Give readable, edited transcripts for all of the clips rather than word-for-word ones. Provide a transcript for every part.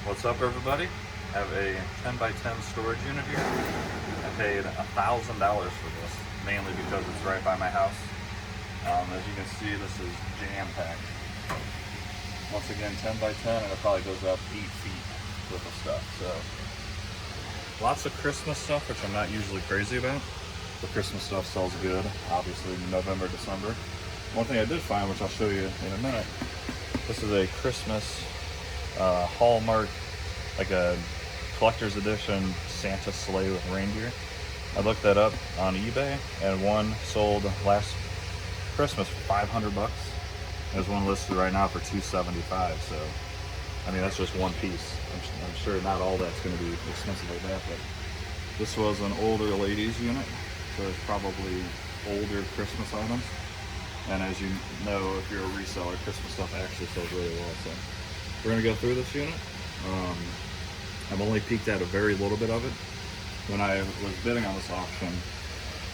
What's up, everybody? I have a 10x10 storage unit here. I paid $1,000 for this, mainly because it's right by my house. As you can see, this is jam-packed. Once again, 10x10, and it probably goes up 8 feet worth of stuff. So, lots of Christmas stuff, which I'm not usually crazy about. The Christmas stuff sells good, obviously, in November, December. One thing I did find, which I'll show you in a minute, this is a Christmas Hallmark, like a collector's edition Santa sleigh with reindeer. I looked that up on eBay, and one sold last Christmas for 500 bucks. There's one listed right now for $275. So, I mean, that's just one piece. I'm sure not all that's going to be expensive like that, but this was an older ladies unit, so it's probably older Christmas items. And as you know, if you're a reseller, Christmas stuff actually sells really well. So we're going to go through this unit. I've only peeked at a very little bit of it. When I was bidding on this auction,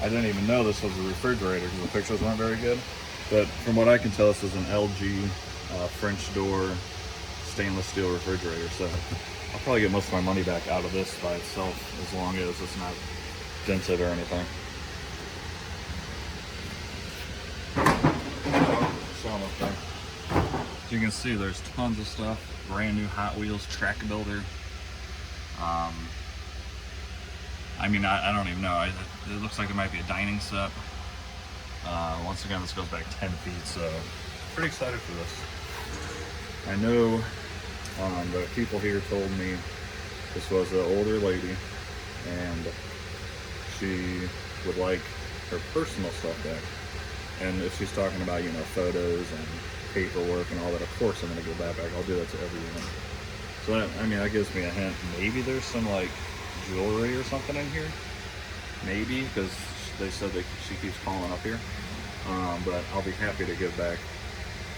I didn't even know this was a refrigerator because the pictures weren't very good. But from what I can tell, this is an LG French door stainless steel refrigerator. So I'll probably get most of my money back out of this by itself, as long as it's not dented or anything. As you can see, there's tons of stuff. Brand new Hot Wheels track builder. I mean, I don't even know. It looks like it might be a dining set. Once again, this goes back 10 feet, so pretty excited for this. I know the people here told me this was an older lady, and she would like her personal stuff back. And if she's talking about, you know, photos and paperwork and all that, of course I'm going to give that back. I'll do that to everyone. So that, I mean, that gives me a hint. Maybe there's some like jewelry or something in here. Maybe, because they said that she keeps calling up here. But I'll be happy to give back,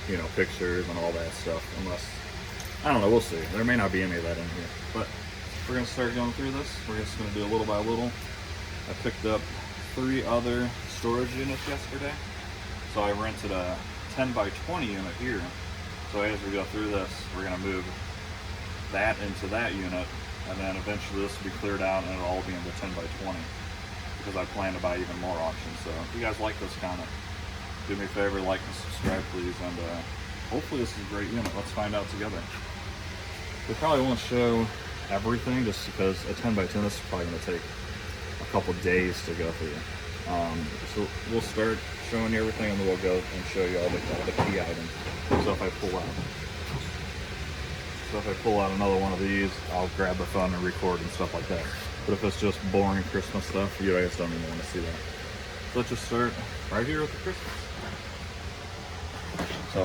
you know, pictures and all that stuff. Unless, I don't know, we'll see. There may not be any of that in here. But we're going to start going through this. We're just going to do a little by little. I picked up 3 other storage units yesterday. So I rented a 10x20 unit here. So as we go through this, we're going to move that into that unit, and then eventually this will be cleared out and it'll all be in the 10x20, because I plan to buy even more auctions. So if you guys like this kind of, do me a favor, like and subscribe please, and hopefully this is a great unit. Let's find out together. We probably won't show everything just because a 10x10, this is probably going to take a couple days to go through. So we'll start showing you everything, and then we'll go and show you all the key items. So if I pull out another one of these, I'll grab the phone and record and stuff like that. But if it's just boring Christmas stuff, you guys don't even want to see that. So let's just start right here with the Christmas. So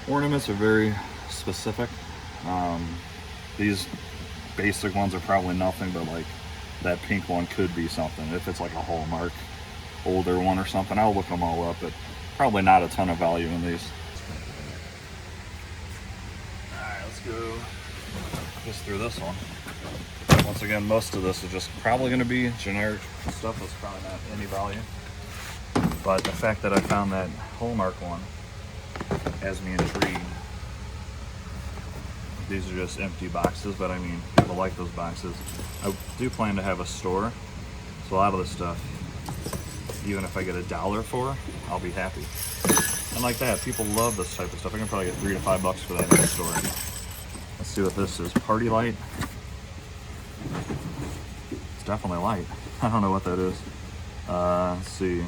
ornaments are very specific. These basic ones are probably nothing, but like that pink one could be something. If it's like a Hallmark older one or something, I'll look them all up, but probably not a ton of value in these. Alright, let's go just through this one. Once again, most of this is just probably going to be generic stuff that's probably not any value. But the fact that I found that Hallmark one has me intrigued. These are just empty boxes, but I mean, people like those boxes. I do plan to have a store, so a lot of this stuff, even if I get $1 for, I'll be happy. And like that, people love this type of stuff. I can probably get $3 to $5 for that in the store. Let's see what this is. Party light. It's definitely light. I don't know what that is. Let's see.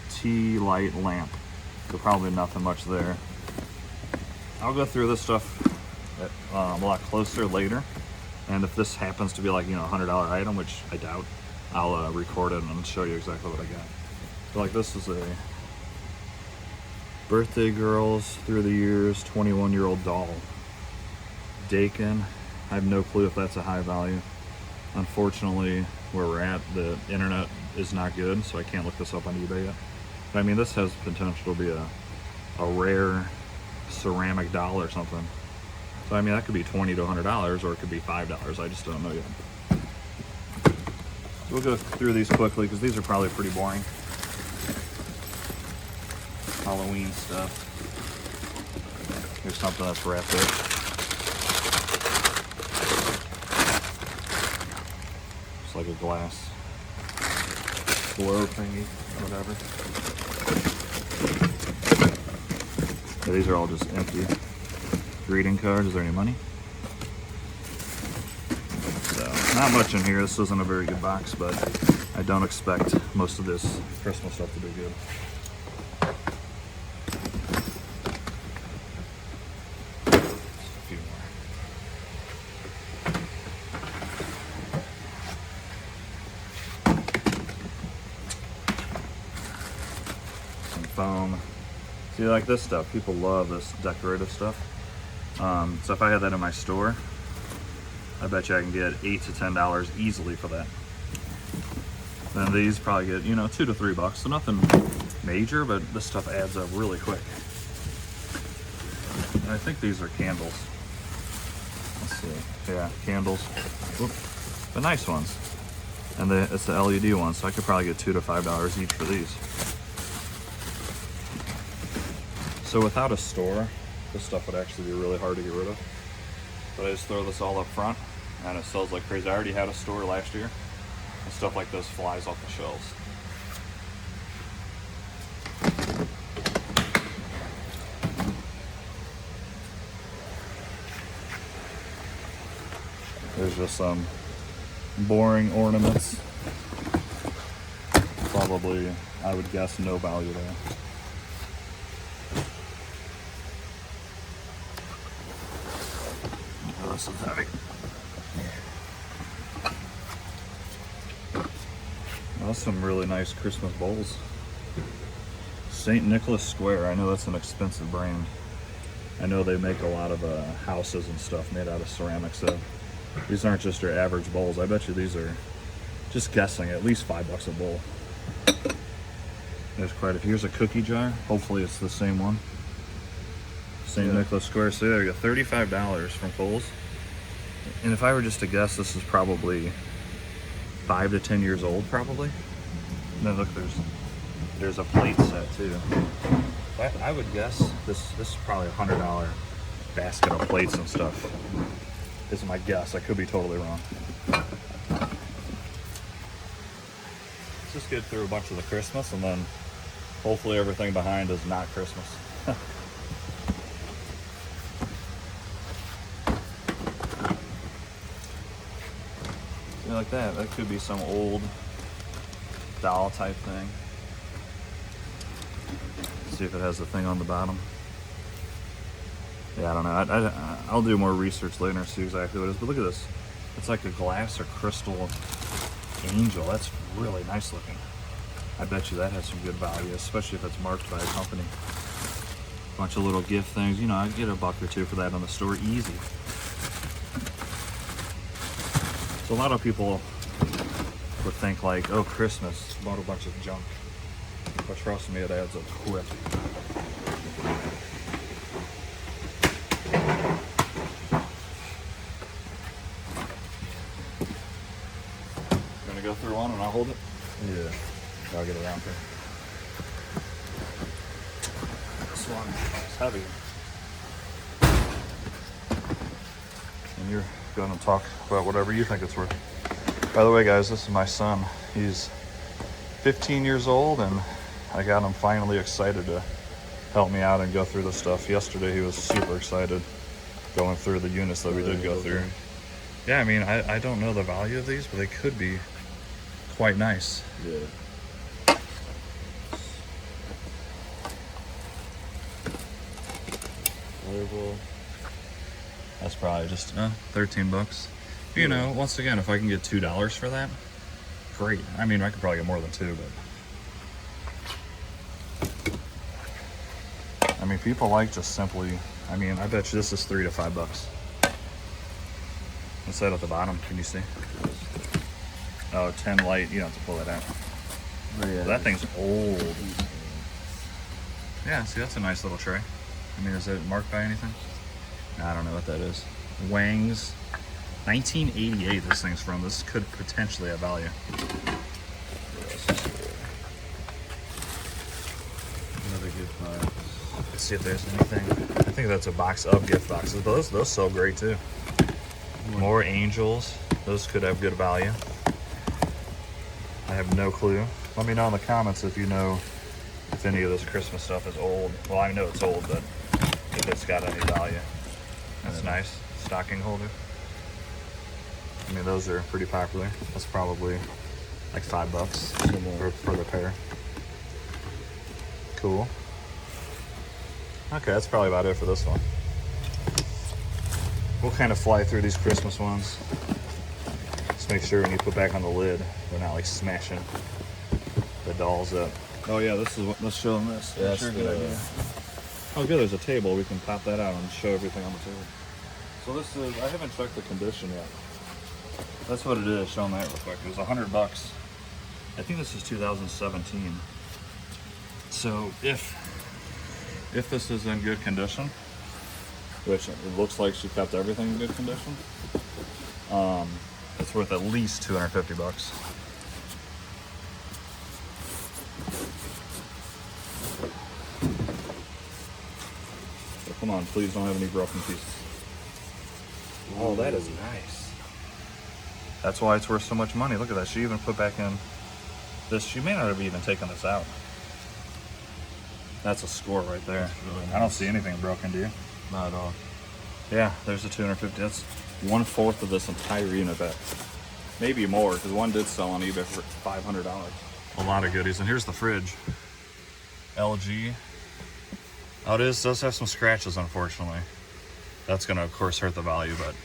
Tea light lamp. So probably nothing much there. I'll go through this stuff a lot closer later. And if this happens to be like, you know, a $100 item, which I doubt, I'll record it and show you exactly what I got. So like this is a birthday girls through the years 21-year-old doll. Dakin. I have no clue if that's a high value. Unfortunately, where we're at, the internet is not good, so I can't look this up on eBay yet. But I mean, this has potential to be a rare ceramic doll or something. So I mean, that could be $20 to $100, or it could be $5. I just don't know yet. We'll go through these quickly because these are probably pretty boring. Halloween stuff. Here's something that's wrapped up. like a glass blow thingy or whatever. Yeah, these are all just empty greeting cards. Is there any money? So, not much in here. This isn't a very good box, but I don't expect most of this Christmas stuff to be good. Foam. See, like this stuff, people love this decorative stuff. So if I had that in my store, I bet you I can get $8 to $10 easily for that. Then these probably get, you know, $2 to $3, so nothing major, but this stuff adds up really quick. And I think these are candles. Let's see. Yeah, candles. Whoop. The nice ones. And it's the LED ones, so I could probably get $2 to $5 each for these. So without a store, this stuff would actually be really hard to get rid of. But I just throw this all up front and it sells like crazy. I already had a store last year and stuff like this flies off the shelves. There's just some boring ornaments. Probably, I would guess, no value there. Oh, this is heavy. Well, that's some really nice Christmas bowls. St. Nicholas Square. I know that's an expensive brand. I know they make a lot of houses and stuff made out of ceramic, so these aren't just your average bowls. I bet you these are, just guessing, at least $5 a bowl. There's quite a few. Here's a cookie jar. Hopefully it's the same one. St. Nicholas Square. So there you go, $35 from Kohl's. And if I were just to guess, this is probably 5 to 10 years old, probably. And then look, there's a plate set too. I would guess this is probably a $100 basket of plates and stuff. This is my guess. I could be totally wrong. Let's just get through a bunch of the Christmas, and then hopefully everything behind is not Christmas. Like that. That could be some old doll type thing. Let's see if it has a thing on the bottom. Yeah, I don't know. I'll do more research later and see exactly what it is. But look at this. It's like a glass or crystal angel. That's really nice looking. I bet you that has some good value, especially if it's marked by a company. Bunch of little gift things. You know, I'd get $1 or $2 for that on the store, easy. So a lot of people would think like, oh, Christmas, bought a bunch of junk. But trust me, it adds up quick. Gonna go through one and I'll hold it? Yeah. I'll get around here. This one is heavy. And you're gonna talk about whatever you think it's worth. By the way, guys, this is my son. He's 15 years old, and I got him finally excited to help me out and go through the stuff. Yesterday, he was super excited going through the units that we did go through. Yeah, I mean, I don't know the value of these, but they could be quite nice. Yeah. That's probably just $13. You know, once again, if I can get $2 for that, great. I mean, I could probably get more than 2, but I mean, people like just simply. I mean, I bet you this is $3 to $5. What's that at the bottom? Can you see? Oh, 10 light. You don't have to pull that out. Oh, yeah. That thing's old. Yeah, see, that's a nice little tray. I mean, is it marked by anything? I don't know what that is. Wang's 1988 this thing's from. This could potentially have value. Another gift box. Let's see if there's anything. I think that's a box of gift boxes, but those sell great too. More angels. Those could have good value. I have no clue. Let me know in the comments if you know if any of this Christmas stuff is old. Well, I know it's old, but if it's got any value. That's nice. Stocking holder. I mean, those are pretty popular. That's probably like $5 for the pair. Cool. Okay, that's probably about it for this one. We'll kind of fly through these Christmas ones. Just make sure when you put back on the lid, they're not like smashing the dolls up. Oh yeah, this is what, let's show them this. Yeah, sure, good idea. Oh good, there's a table. We can pop that out and show everything on the table. So this is, I haven't checked the condition yet. That's what it is, showing that real quick. It was $100. I think this is 2017. So if this is in good condition, which it looks like she kept everything in good condition, it's worth at least $250. So come on, please don't have any broken pieces. Oh, that is nice. That's why it's worth so much money. Look at that. She even put back in this. She may not have even taken this out. That's a score right there. Really nice. I don't see anything broken, do you? Not at all. Yeah, there's the 250. That's 1/4 of this entire unit back. Maybe more, because one did sell on eBay for $500. A lot of goodies. And here's the fridge. LG. Oh, it does have some scratches, unfortunately. That's going to, of course, hurt the value, but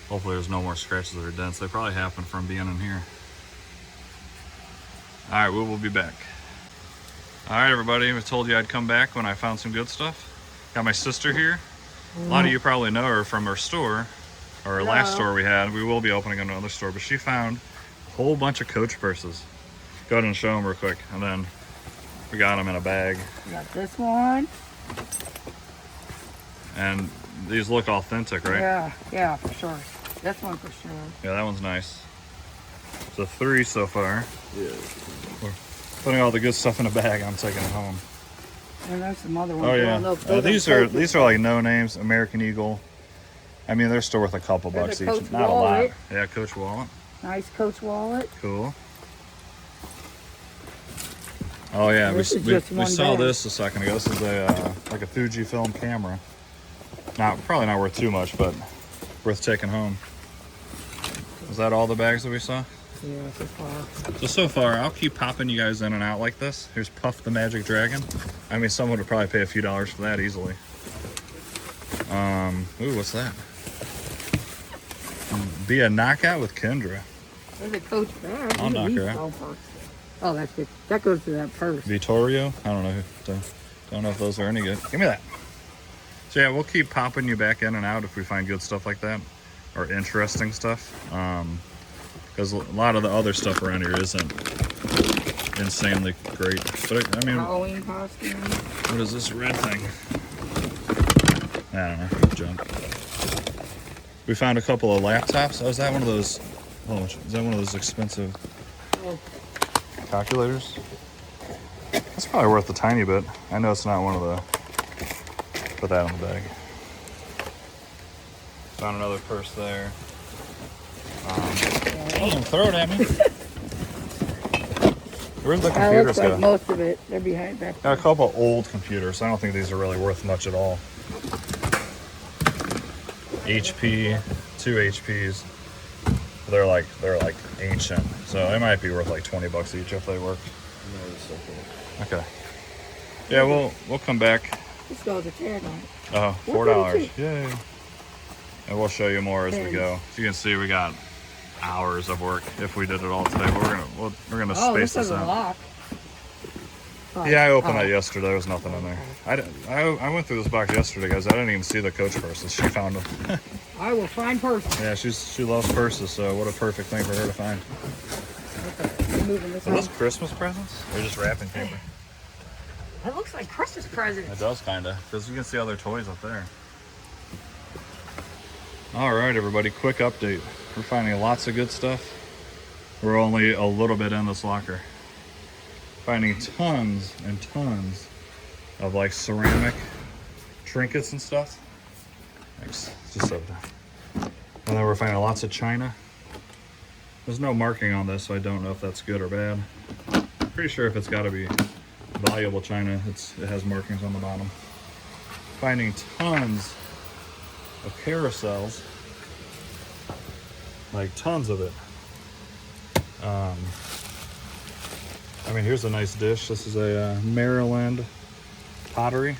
hopefully there's no more scratches or dents. They probably happened from being in here. All right, we will be back. All right, everybody. I told you I'd come back when I found some good stuff. Got my sister here. A lot of you probably know her from her store, or our last store we had. We will be opening another store, but she found a whole bunch of Coach purses. Go ahead and show them real quick, and then we got them in a bag. We got this one. And these look authentic, right? Yeah, for sure. This one for sure. Yeah, that one's nice. So 3 so far. Yeah. We're putting all the good stuff in a bag. I'm taking it home. And there's some other ones. Oh yeah. These are like no names. American Eagle. I mean, they're still worth a couple bucks each. Coach Not wallet. a lot. Yeah, Coach wallet. Nice Coach wallet. Cool. Oh yeah, we saw this a second ago. This is a like a Fujifilm camera. Probably not worth too much, but worth taking home. Is that all the bags that we saw? Yeah, so far. So far, I'll keep popping you guys in and out like this. Here's Puff the Magic Dragon. I mean, someone would probably pay a few dollars for that easily. Ooh, what's that? Be a knockout with Kendra. There's a Coach bag. I'll knock her out. Oh, that's good. That goes to that purse. Vittorio? I don't know. Don't know if those are any good. Give me that. So yeah, we'll keep popping you back in and out if we find good stuff like that, or interesting stuff. Because a lot of the other stuff around here isn't insanely great. But I mean, Halloween costume. What is this red thing? I don't know. Junk. We found a couple of laptops. Oh, is that one of those? Oh, is that one of those expensive calculators? That's probably worth a tiny bit. I know it's not one of the. Put that in the bag. Found another purse there. Don't throw it at me. Where's the computers go? Like most of it, they're behind back there. Got a couple old computers. I don't think these are really worth much at all. HP, 2 HPs. They're like ancient, so it might be worth like $20 each if they work. Okay. Yeah, we'll come back. This goes a tag on it. Oh, $4. Yay. And we'll show you more as we go. As you can see, we got hours of work if we did it all today. We're gonna space this out. Lock. Yeah, I opened it yesterday. There was nothing in there. I went through this box yesterday, guys. I didn't even see the Coach purses. She found them. I will find purses. Yeah, she loves purses, so what a perfect thing for her to find. Are those Christmas presents? Or just wrapping paper? It looks like Christmas presents. It does, kind of, because you can see all their toys up there. All right, everybody, quick update. We're finding lots of good stuff. We're only a little bit in this locker. Finding tons and tons of like ceramic trinkets and stuff. Thanks. Just so. And then we're finding lots of china. There's no marking on this, so I don't know if that's good or bad. Pretty sure if it's got to be valuable china, it has markings on the bottom. Finding tons of carousels, like tons of it. I mean, here's a nice dish. This is a Maryland pottery.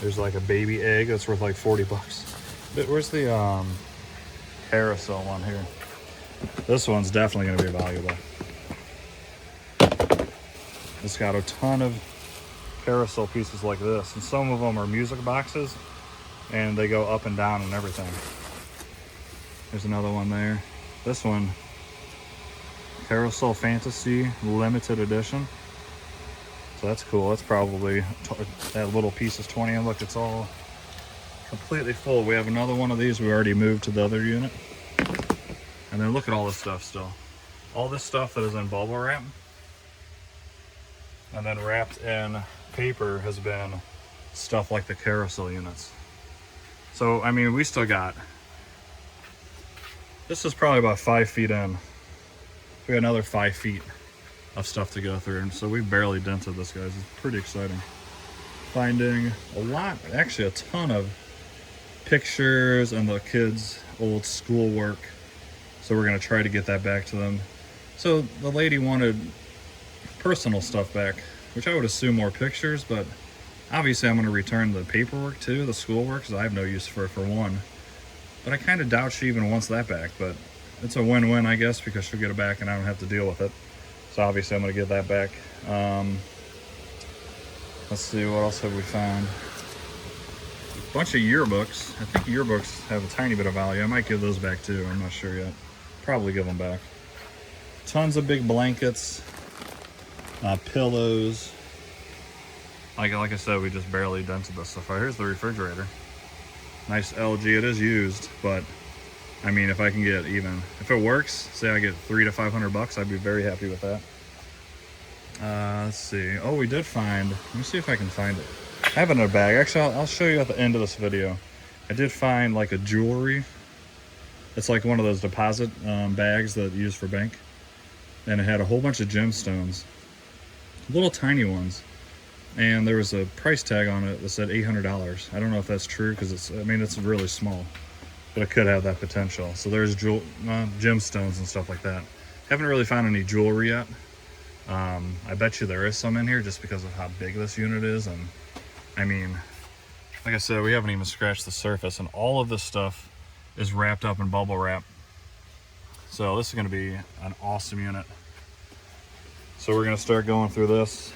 There's like a baby egg that's worth like 40 bucks. But where's the carousel one here? This one's definitely going to be valuable. It's got a ton of carousel pieces like this, and some of them are music boxes, and they go up and down and everything. There's another one there. This one, Carousel Fantasy Limited Edition. So that's cool. That's probably, that little piece is 20, and look, it's all completely full. We have another one of these. We already moved to the other unit. And then look at all this stuff still. All this stuff that is in bubble wrap and then wrapped in paper has been stuff like the carousel units. So, I mean, we still got, this is probably about 5 feet in. We got another 5 feet of stuff to go through, and so we barely dented this, guys. It's pretty exciting. Finding a lot, actually a ton of pictures and the kids' old schoolwork. So we're gonna try to get that back to them. So the lady wanted personal stuff back, which I would assume more pictures, but obviously I'm gonna return the paperwork too, the schoolwork, because I have no use for it for one. But I kind of doubt she even wants that back, but it's a win-win, I guess, because she'll get it back and I don't have to deal with it. So obviously I'm gonna get that back. Let's see, what else have we found? A bunch of yearbooks. I think yearbooks have a tiny bit of value. I might give those back too, I'm not sure yet. Probably give them back. Tons of big blankets, pillows. Like I said, we just barely dented this stuff. Here's the refrigerator. Nice LG. It is used, but I mean, if I can get even, if it works, say I get $300 to $500, I'd be very happy with that. Let's see. Oh, we did find, let me see if I can find it. I have it in a bag. Actually, I'll show you at the end of this video. I did find like a jewelry. It's like one of those deposit bags that you use for bank. And it had a whole bunch of gemstones, little tiny ones. And there was a price tag on it that said $800. I don't know if that's true, because it's, I mean, it's really small, but it could have that potential. So there's gemstones and stuff like that. Haven't really found any jewelry yet. I bet you there is some in here just because of how big this unit is. And I mean, like I said, we haven't even scratched the surface, and all of this stuff is wrapped up in bubble wrap. So this is going to be an awesome unit. So we're going to start going through this,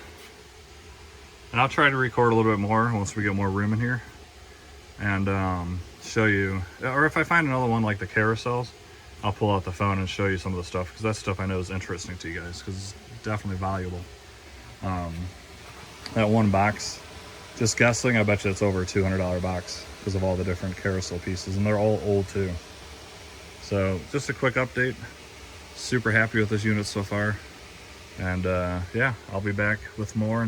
and I'll try to record a little bit more once we get more room in here, and show you, or if I find another one like the carousels, I'll pull out the phone and show you some of the stuff, because that stuff I know is interesting to you guys, because it's definitely valuable. That one box, just guessing, I bet you it's over a $200 box because of all the different carousel pieces, and they're all old too. So just a quick update. Super happy with this unit so far, and yeah, I'll be back with more.